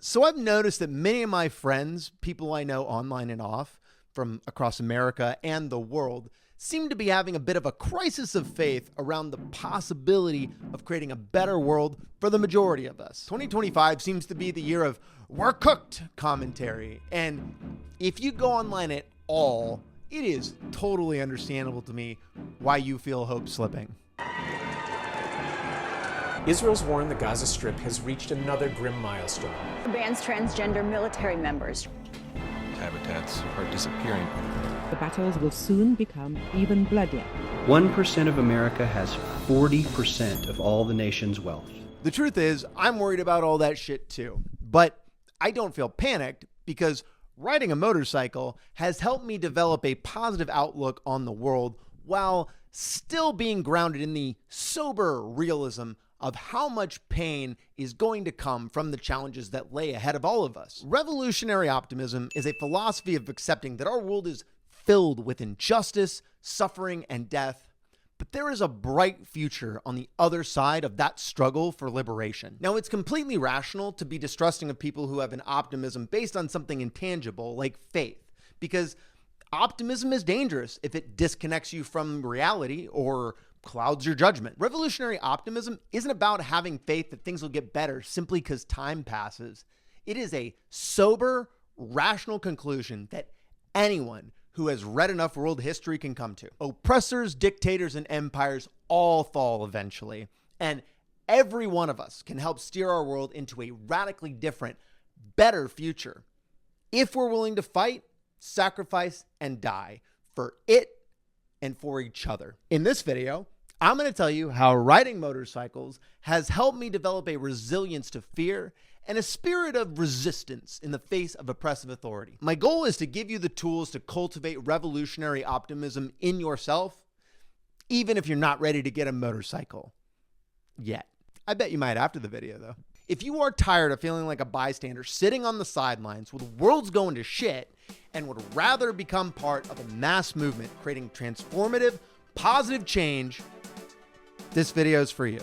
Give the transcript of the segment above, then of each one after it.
So I've noticed that many of my friends, people I know online and off from across America and the world, seem to be having a bit of a crisis of faith around the possibility of creating a better world for the majority of us. 2025 seems to be the year of "we're cooked" commentary. And if you go online at all, it is totally understandable to me why you feel hope slipping. Israel's war in the Gaza Strip has reached another grim milestone. Bans transgender military members. Habitats are disappearing. The battles will soon become even bloodier. 1% of America has 40% of all the nation's wealth. The truth is, I'm worried about all that shit too. But I don't feel panicked because riding a motorcycle has helped me develop a positive outlook on the world while still being grounded in the sober realism of how much pain is going to come from the challenges that lay ahead of all of us. Revolutionary optimism is a philosophy of accepting that our world is filled with injustice, suffering, and death, but there is a bright future on the other side of that struggle for liberation. Now, it's completely rational to be distrusting of people who have an optimism based on something intangible like faith, because optimism is dangerous if it disconnects you from reality or clouds your judgment. Revolutionary optimism isn't about having faith that things will get better simply because time passes. It is a sober, rational conclusion that anyone who has read enough world history can come to. Oppressors, dictators, and empires all fall eventually, and every one of us can help steer our world into a radically different, better future if we're willing to fight, sacrifice, and die for it and for each other. In this video, I'm going to tell you how riding motorcycles has helped me develop a resilience to fear and a spirit of resistance in the face of oppressive authority. My goal is to give you the tools to cultivate revolutionary optimism in yourself, even if you're not ready to get a motorcycle yet. I bet you might after the video, though. If you are tired of feeling like a bystander sitting on the sidelines with the world's going to shit and would rather become part of a mass movement creating transformative, positive change, this video is for you.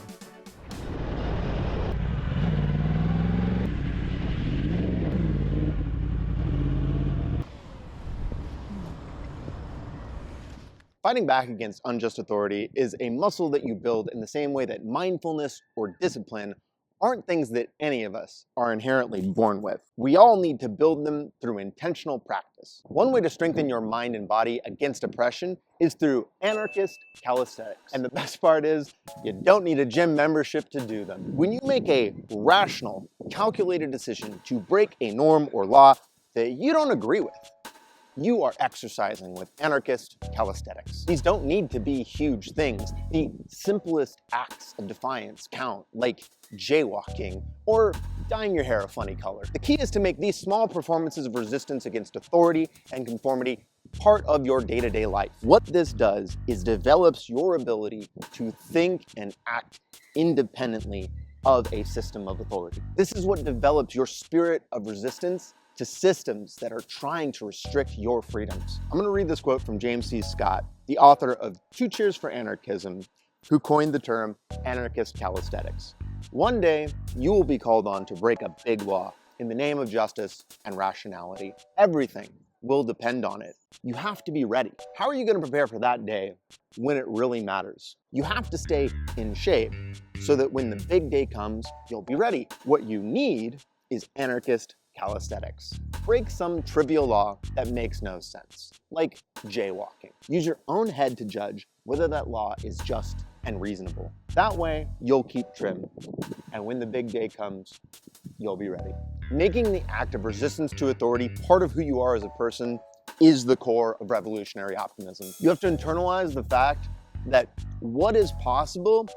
Fighting back against unjust authority is a muscle that you build in the same way that mindfulness or discipline aren't things that any of us are inherently born with. We all need to build them through intentional practice. One way to strengthen your mind and body against oppression is through Anarchist Calisthenics. And the best part is, you don't need a gym membership to do them. When you make a rational, calculated decision to break a norm or law that you don't agree with, you are exercising with Anarchist Calisthenics. These don't need to be huge things. The simplest acts of defiance count, like jaywalking or dyeing your hair a funny color. The key is to make these small performances of resistance against authority and conformity part of your day-to-day life. What this does is develops your ability to think and act independently of a system of authority. This is what develops your spirit of resistance to systems that are trying to restrict your freedoms. I'm going to read this quote from James C. Scott, the author of Two Cheers for Anarchism, who coined the term Anarchist Calisthenics. One day, you will be called on to break a big law in the name of justice and rationality. Everything will depend on it. You have to be ready. How are you going to prepare for that day when it really matters? You have to stay in shape so that when the big day comes, you'll be ready. What you need is Anarchist Calisthenics. Break some trivial law that makes no sense, like jaywalking. Use your own head to judge whether that law is just and reasonable. That way, you'll keep trim, and when the big day comes, you'll be ready. Making the act of resistance to authority part of who you are as a person is the core of revolutionary optimism. You have to internalize the fact that what is possible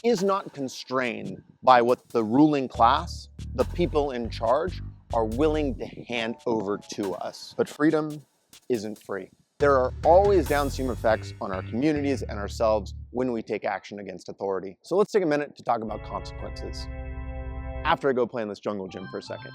is not constrained by what the ruling class, the people in charge, are willing to hand over to us. But freedom isn't free. There are always downstream effects on our communities and ourselves when we take action against authority. So let's take a minute to talk about consequences. After I go play in this jungle gym for a second.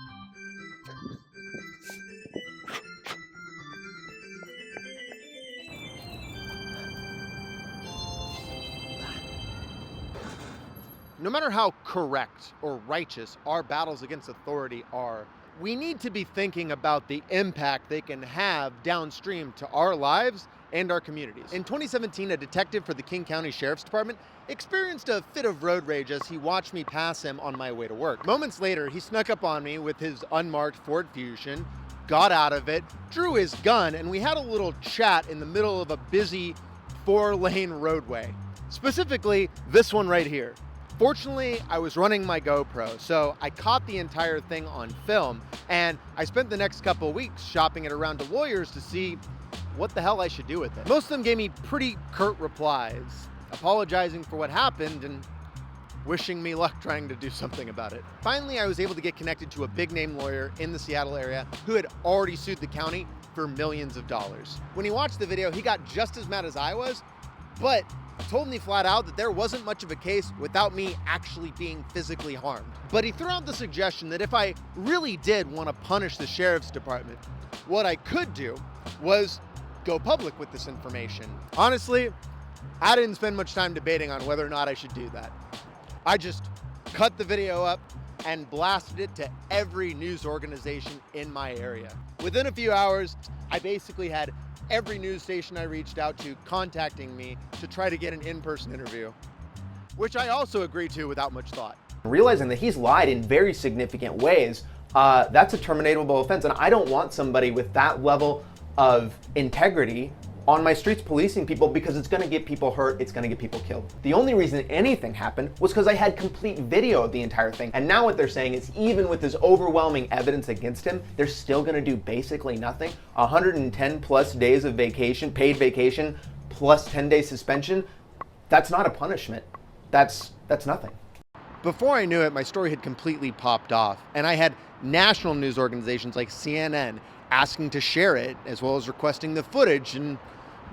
No matter how correct or righteous our battles against authority are, we need to be thinking about the impact they can have downstream to our lives and our communities. In 2017, a detective for the King County Sheriff's Department experienced a fit of road rage as he watched me pass him on my way to work. Moments later, he snuck up on me with his unmarked Ford Fusion, got out of it, drew his gun, and we had a little chat in the middle of a busy 4-lane roadway. Specifically, this one right here. Fortunately, I was running my GoPro, so I caught the entire thing on film, and I spent the next couple of weeks shopping it around to lawyers to see what the hell I should do with it. Most of them gave me pretty curt replies, apologizing for what happened and wishing me luck trying to do something about it. Finally, I was able to get connected to a big-name lawyer in the Seattle area who had already sued the county for millions of dollars. When he watched the video, he got just as mad as I was, but told me flat out that there wasn't much of a case without me actually being physically harmed. But he threw out the suggestion that if I really did want to punish the sheriff's department, what I could do was go public with this information. Honestly, I didn't spend much time debating on whether or not I should do that. I just cut the video up and blasted it to every news organization in my area. Within a few hours, I basically had every news station I reached out to contacting me to try to get an in-person interview, which I also agreed to without much thought. Realizing that he's lied in very significant ways, that's a terminatable offense, and I don't want somebody with that level of integrity on my streets policing people, because it's gonna get people hurt, it's gonna get people killed. The only reason anything happened was because I had complete video of the entire thing. And now what they're saying is, even with this overwhelming evidence against him, they're still gonna do basically nothing. 110 plus days of vacation, paid vacation, plus 10-day suspension. That's not a punishment. That's nothing. Before I knew it, my story had completely popped off, and I had national news organizations like CNN asking to share it, as well as requesting the footage and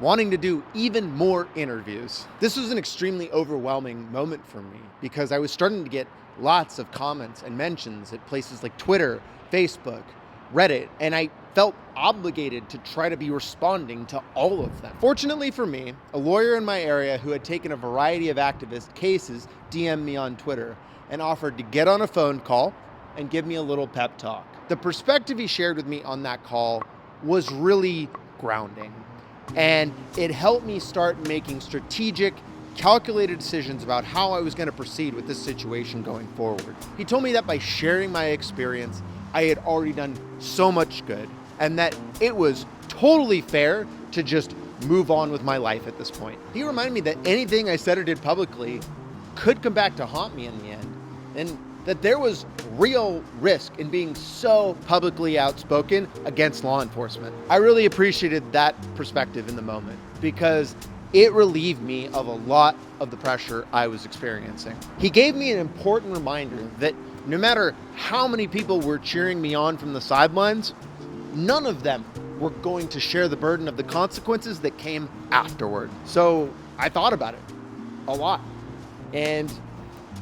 wanting to do even more interviews. This was an extremely overwhelming moment for me because I was starting to get lots of comments and mentions at places like Twitter, Facebook, Reddit, and I felt obligated to try to be responding to all of them. Fortunately for me, a lawyer in my area who had taken a variety of activist cases DM'd me on Twitter and offered to get on a phone call and give me a little pep talk. The perspective he shared with me on that call was really grounding, and it helped me start making strategic, calculated decisions about how I was going to proceed with this situation going forward. He told me that by sharing my experience, I had already done so much good, and that it was totally fair to just move on with my life at this point. He reminded me that anything I said or did publicly could come back to haunt me in the end, and that there was real risk in being so publicly outspoken against law enforcement. I really appreciated that perspective in the moment because it relieved me of a lot of the pressure I was experiencing. He gave me an important reminder that no matter how many people were cheering me on from the sidelines, none of them were going to share the burden of the consequences that came afterward. So I thought about it a lot. And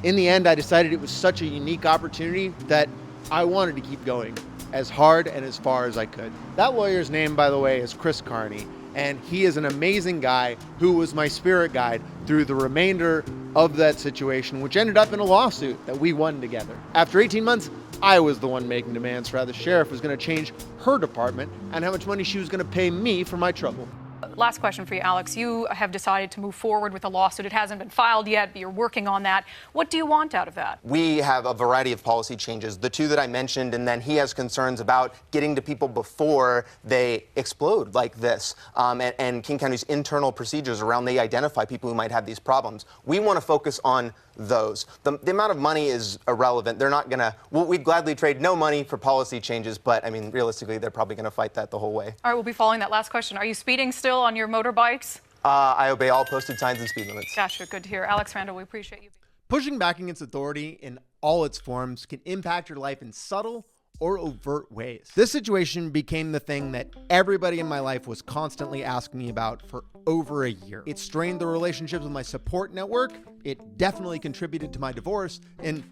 in the end, I decided it was such a unique opportunity that I wanted to keep going as hard and as far as I could. That lawyer's name, by the way, is Chris Carney, and he is an amazing guy who was my spirit guide through the remainder of that situation, which ended up in a lawsuit that we won together. After 18 months, I was the one making demands for how the sheriff was going to change her department and how much money she was going to pay me for my trouble. Last question for you, Alex. You have decided to move forward with a lawsuit. It hasn't been filed yet, but you're working on that. What do you want out of that? We have a variety of policy changes, the two that I mentioned, and then he has concerns about getting to people before they explode like this, and King County's internal procedures around they identify people who might have these problems. We want to focus on those. The amount of money is irrelevant. They're not going to, we'd gladly trade no money for policy changes, but I mean, realistically, they're probably going to fight that the whole way. All right, we'll be following that last question. Are you speeding still on your motorbikes? I obey all posted signs and speed limits. Gotcha, good to hear. Alex Randall, we appreciate you. Pushing back against authority in all its forms can impact your life in subtle or overt ways. This situation became the thing that everybody in my life was constantly asking me about for over a year. It strained the relationships with my support network. It definitely contributed to my divorce. And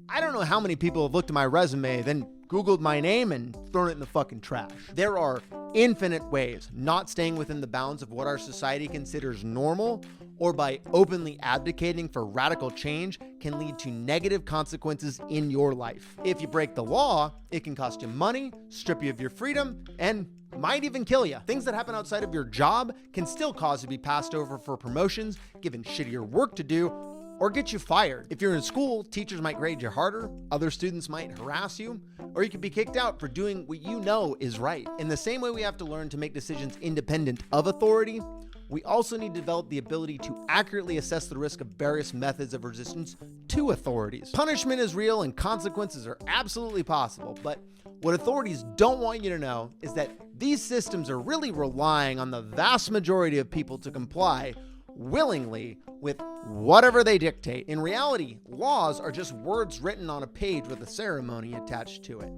I don't know how many people have looked at my resume, then Googled my name and thrown it in the fucking trash. There are infinite ways not staying within the bounds of what our society considers normal or by openly advocating for radical change can lead to negative consequences in your life. If you break the law, it can cost you money, strip you of your freedom, and might even kill you. Things that happen outside of your job can still cause you to be passed over for promotions, given shittier work to do, or get you fired. If you're in school, teachers might grade you harder, other students might harass you, or you could be kicked out for doing what you know is right. In the same way we have to learn to make decisions independent of authority, we also need to develop the ability to accurately assess the risk of various methods of resistance to authorities. Punishment is real and consequences are absolutely possible, but what authorities don't want you to know is that these systems are really relying on the vast majority of people to comply willingly with whatever they dictate. In reality, laws are just words written on a page with a ceremony attached to it.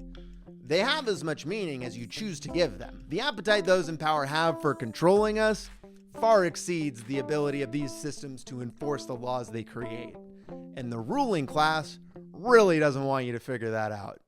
They have as much meaning as you choose to give them. The appetite those in power have for controlling us far exceeds the ability of these systems to enforce the laws they create. And the ruling class really doesn't want you to figure that out.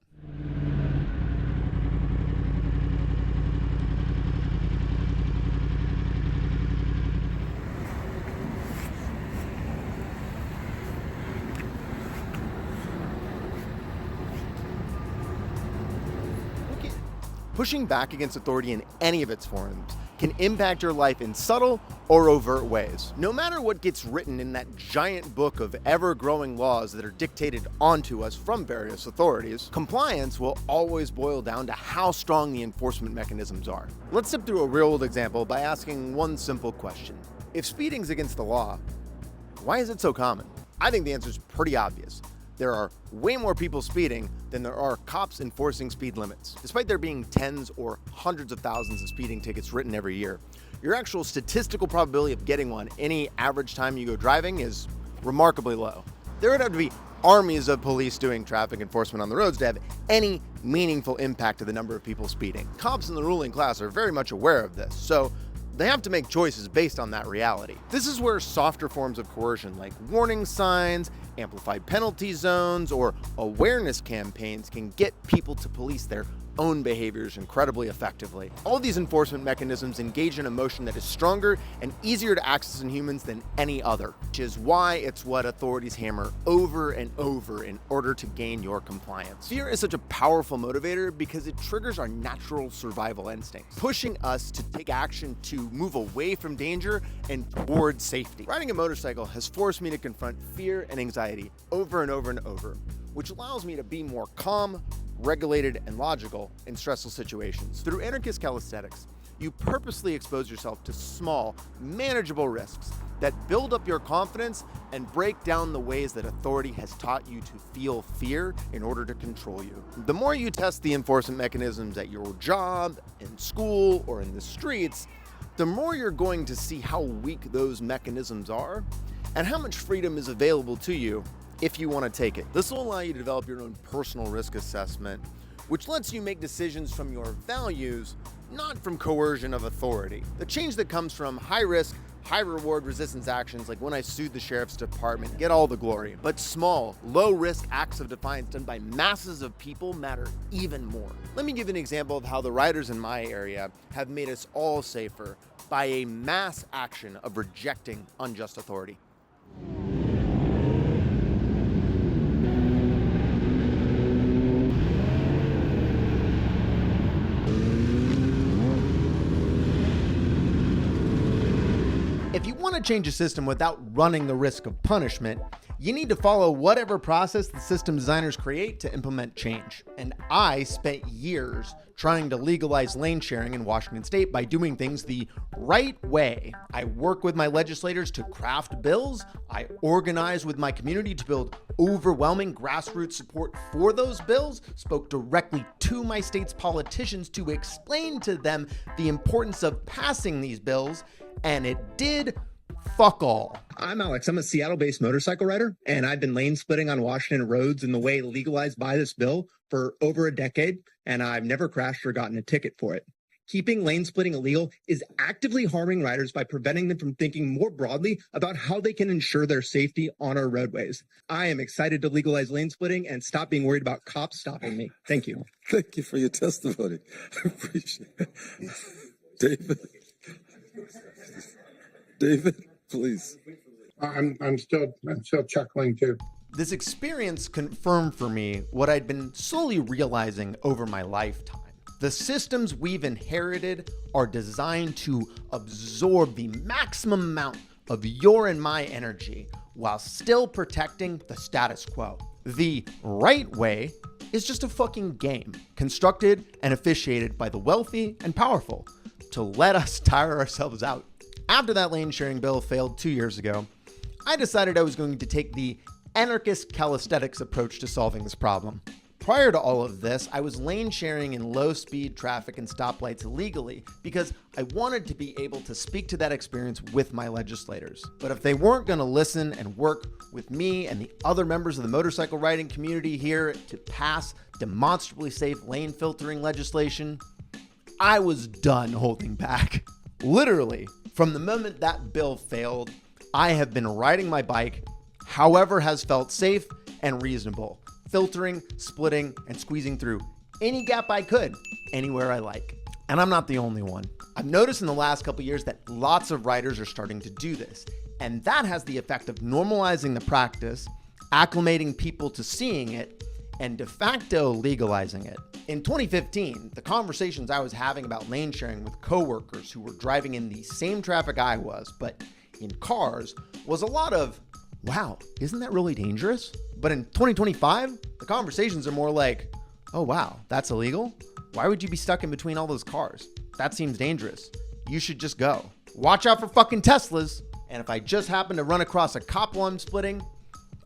Pushing back against authority in any of its forms can impact your life in subtle or overt ways. No matter what gets written in that giant book of ever-growing laws that are dictated onto us from various authorities, compliance will always boil down to how strong the enforcement mechanisms are. Let's step through a real-world example by asking one simple question. If speeding's against the law, why is it so common? I think the answer is pretty obvious. There are way more people speeding than there are cops enforcing speed limits. Despite there being tens or hundreds of thousands of speeding tickets written every year, your actual statistical probability of getting one any average time you go driving is remarkably low. There would have to be armies of police doing traffic enforcement on the roads to have any meaningful impact to the number of people speeding. Cops in the ruling class are very much aware of this, so they have to make choices based on that reality. This is where softer forms of coercion like warning signs, amplified penalty zones, or awareness campaigns can get people to police their own behaviors incredibly effectively. All these enforcement mechanisms engage an emotion that is stronger and easier to access in humans than any other, which is why it's what authorities hammer over and over in order to gain your compliance. Fear is such a powerful motivator because it triggers our natural survival instincts, pushing us to take action to move away from danger and towards safety. Riding a motorcycle has forced me to confront fear and anxiety over and over and over, which allows me to be more calm, regulated, and logical in stressful situations. Through Anarchist Calisthenics, you purposely expose yourself to small, manageable risks that build up your confidence and break down the ways that authority has taught you to feel fear in order to control you. The more you test the enforcement mechanisms at your job, in school, or in the streets, the more you're going to see how weak those mechanisms are and how much freedom is available to you if you want to take it. This will allow you to develop your own personal risk assessment, which lets you make decisions from your values, not from coercion of authority. The change that comes from high risk, high reward resistance actions like when I sued the sheriff's department get all the glory. But small, low risk acts of defiance done by masses of people matter even more. Let me give an example of how the riders in my area have made us all safer by a mass action of rejecting unjust authority. If you want to change a system without running the risk of punishment, you need to follow whatever process the system designers create to implement change. And I spent years trying to legalize lane sharing in Washington State by doing things the right way. I work with my legislators to craft bills. I organize with my community to build overwhelming grassroots support for those bills, spoke directly to my state's politicians to explain to them the importance of passing these bills, and it did fuck all. I'm Alex. I'm a Seattle-based motorcycle rider, and I've been lane splitting on Washington roads in the way legalized by this bill for over a decade, and I've never crashed or gotten a ticket for it. Keeping lane splitting illegal is actively harming riders by preventing them from thinking more broadly about how they can ensure their safety on our roadways. I am excited to legalize lane splitting and stop being worried about cops stopping me. Thank you. Thank you for your testimony. I appreciate it. David? Please. I'm still chuckling too. This experience confirmed for me what I'd been slowly realizing over my lifetime. The systems we've inherited are designed to absorb the maximum amount of your and my energy while still protecting the status quo. The right way is just a fucking game, constructed and officiated by the wealthy and powerful to let us tire ourselves out. After that lane sharing bill failed 2 years ago, I decided I was going to take the Anarchist Calisthenics approach to solving this problem. Prior to all of this, I was lane sharing in low speed traffic and stoplights illegally because I wanted to be able to speak to that experience with my legislators. But if they weren't going to listen and work with me and the other members of the motorcycle riding community here to pass demonstrably safe lane filtering legislation, I was done holding back. Literally, from the moment that bill failed, I have been riding my bike however has felt safe and reasonable, filtering, splitting, and squeezing through any gap I could, anywhere I like. And I'm not the only one. I've noticed in the last couple years that lots of riders are starting to do this, and that has the effect of normalizing the practice, acclimating people to seeing it, and de facto legalizing it. In 2015, the conversations I was having about lane sharing with coworkers who were driving in the same traffic I was, but in cars, was a lot of, wow, isn't that really dangerous? But in 2025, the conversations are more like, oh wow, that's illegal? Why would you be stuck in between all those cars? That seems dangerous. You should just go. Watch out for fucking Teslas. And if I just happen to run across a cop while I'm splitting,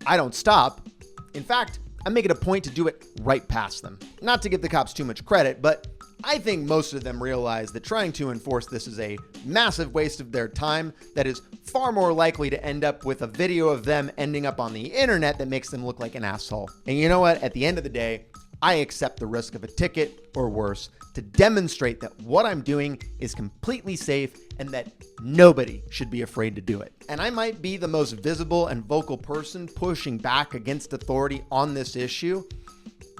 I don't stop. In fact, I make it a point to do it right past them. Not to give the cops too much credit, but I think most of them realize that trying to enforce this is a massive waste of their time that is far more likely to end up with a video of them ending up on the internet that makes them look like an asshole. And you know what? At the end of the day, I accept the risk of a ticket or worse to demonstrate that what I'm doing is completely safe and that nobody should be afraid to do it. And I might be the most visible and vocal person pushing back against authority on this issue.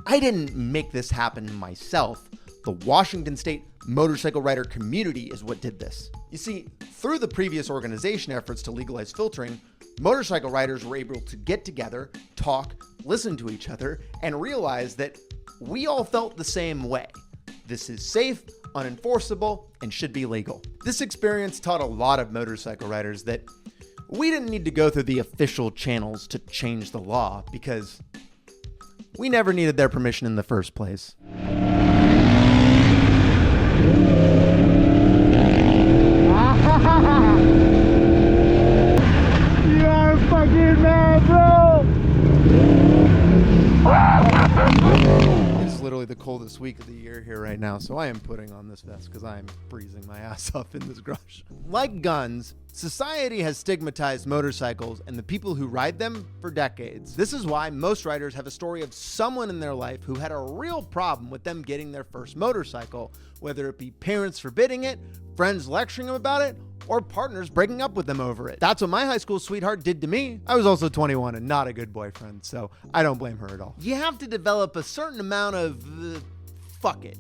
I didn't make this happen myself. The Washington State motorcycle rider community is what did this. You see, through the previous organization efforts to legalize filtering, motorcycle riders were able to get together, talk, listen to each other, and realize that we all felt the same way. This is safe, unenforceable, and should be legal. This experience taught a lot of motorcycle riders that we didn't need to go through the official channels to change the law because we never needed their permission in the first place. You're fucking mad, bro! It is literally the coldest week of the year here right now, so I am putting on this vest because I am freezing my ass off in this garage. Like guns, society has stigmatized motorcycles and the people who ride them for decades. This is why most riders have a story of someone in their life who had a real problem with them getting their first motorcycle, whether it be parents forbidding it, friends lecturing them about it, or partners breaking up with them over it. That's what my high school sweetheart did to me. I was also 21 and not a good boyfriend, so I don't blame her at all. You have to develop a certain amount of fuck it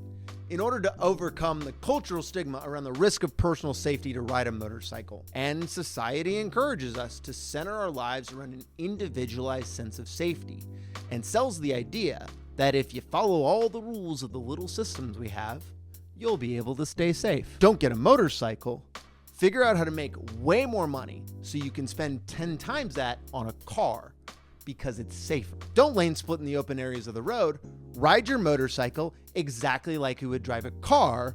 in order to overcome the cultural stigma around the risk of personal safety to ride a motorcycle. And society encourages us to center our lives around an individualized sense of safety and sells the idea that if you follow all the rules of the little systems we have, you'll be able to stay safe. Don't get a motorcycle. Figure out how to make way more money so you can spend 10 times that on a car because it's safer. Don't lane split in the open areas of the road. Ride your motorcycle exactly like you would drive a car.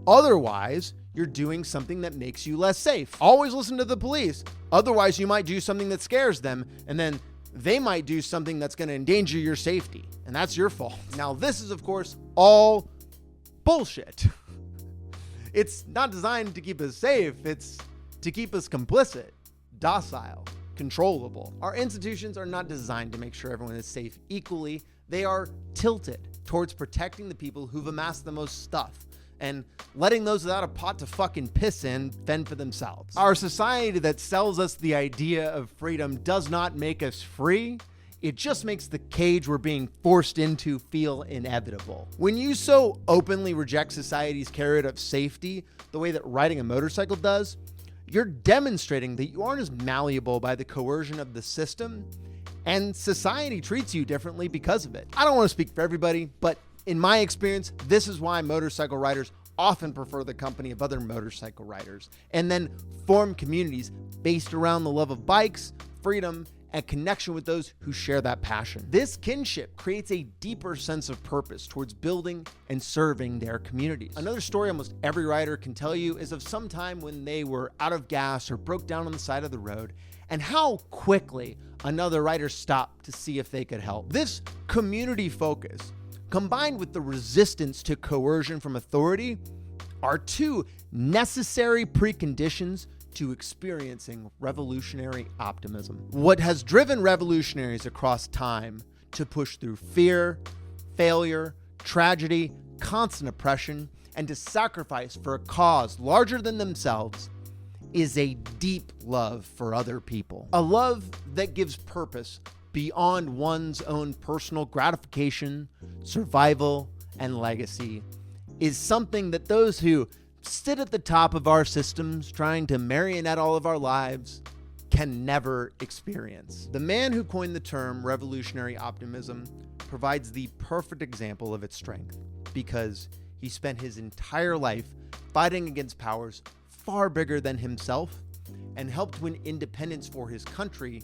Otherwise, you're doing something that makes you less safe. Always listen to the police. Otherwise, you might do something that scares them, and then they might do something that's going to endanger your safety, and that's your fault. Now, this is, of course, all bullshit. It's not designed to keep us safe. It's to keep us complicit, docile, controllable. Our institutions are not designed to make sure everyone is safe equally. They are tilted towards protecting the people who've amassed the most stuff and letting those without a pot to fucking piss in fend for themselves. Our society that sells us the idea of freedom does not make us free. It just makes the cage we're being forced into feel inevitable. When you so openly reject society's carrot of safety the way that riding a motorcycle does, you're demonstrating that you aren't as malleable by the coercion of the system, and society treats you differently because of it. I don't want to speak for everybody, but in my experience, this is why motorcycle riders often prefer the company of other motorcycle riders, and then form communities based around the love of bikes, freedom, and connection with those who share that passion. This kinship creates a deeper sense of purpose towards building and serving their communities. Another story almost every rider can tell you is of some time when they were out of gas or broke down on the side of the road, and how quickly another rider stopped to see if they could help. This community focus, combined with the resistance to coercion from authority, are two necessary preconditions to experiencing revolutionary optimism. What has driven revolutionaries across time to push through fear, failure, tragedy, constant oppression, and to sacrifice for a cause larger than themselves is a deep love for other people. A love that gives purpose beyond one's own personal gratification, survival, and legacy is something that those who sit at the top of our systems trying to marionette all of our lives can never experience. The man who coined the term revolutionary optimism provides the perfect example of its strength, because he spent his entire life fighting against powers far bigger than himself and helped win independence for his country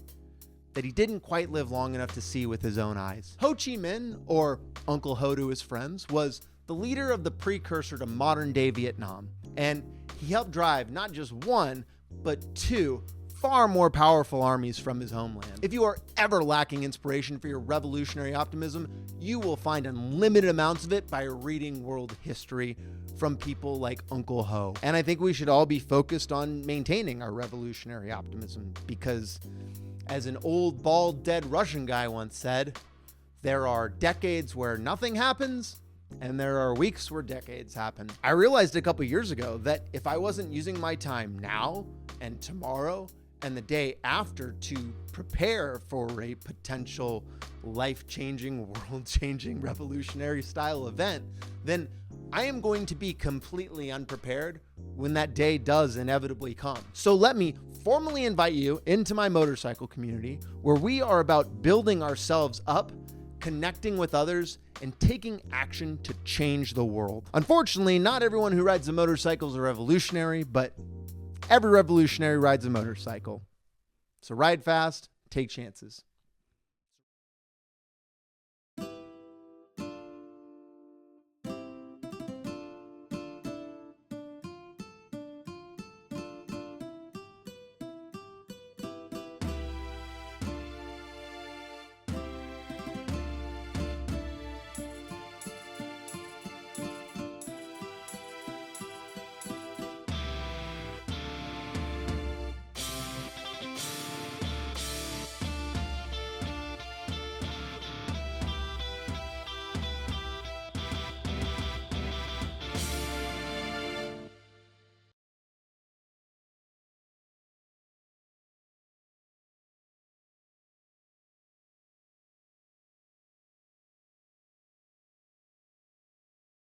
that he didn't quite live long enough to see with his own eyes. Ho Chi Minh, or Uncle Ho to his friends, was the leader of the precursor to modern-day Vietnam, and he helped drive not just one, but two far more powerful armies from his homeland. If you are ever lacking inspiration for your revolutionary optimism, you will find unlimited amounts of it by reading world history from people like Uncle Ho. And I think we should all be focused on maintaining our revolutionary optimism, because as an old, bald, dead Russian guy once said, there are decades where nothing happens, and there are weeks where decades happen. I realized a couple years ago that if I wasn't using my time now and tomorrow and the day after to prepare for a potential life-changing, world-changing, revolutionary style event, then I am going to be completely unprepared when that day does inevitably come. So let me formally invite you into my motorcycle community, where we are about building ourselves up, connecting with others, and taking action to change the world. Unfortunately, not everyone who rides a motorcycle is a revolutionary, but every revolutionary rides a motorcycle. So ride fast, take chances.